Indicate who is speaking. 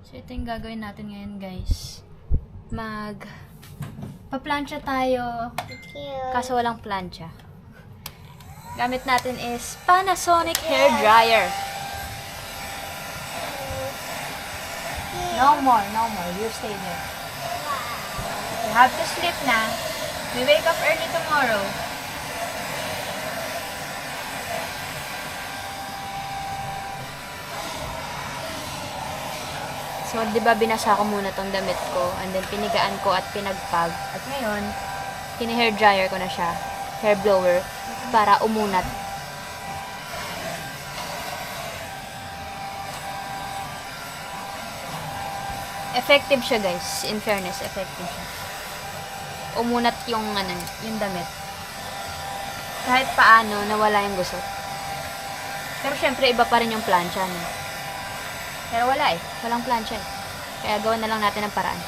Speaker 1: So, ito yung gagawin natin ngayon, guys. Pa-plancha tayo. Kaso walang plancha. Gamit natin is Panasonic hair dryer. No more, no more. You stay there. You have to sleep na. We wake up early tomorrow. So, di ba binasa ko muna tong damit ko and then pinigaan ko at pinagpag. At ngayon, kini-hair dryer ko na siya. Hair blower para umunat. Effective siya, guys. In fairness, effective siya. Umunat yung yung damit. Kahit paano nawala yung gusot. Pero syempre iba pa rin yung plancha, no? Pero wala eh. Walang plancha eh. Kaya gawan na lang natin ng paraan.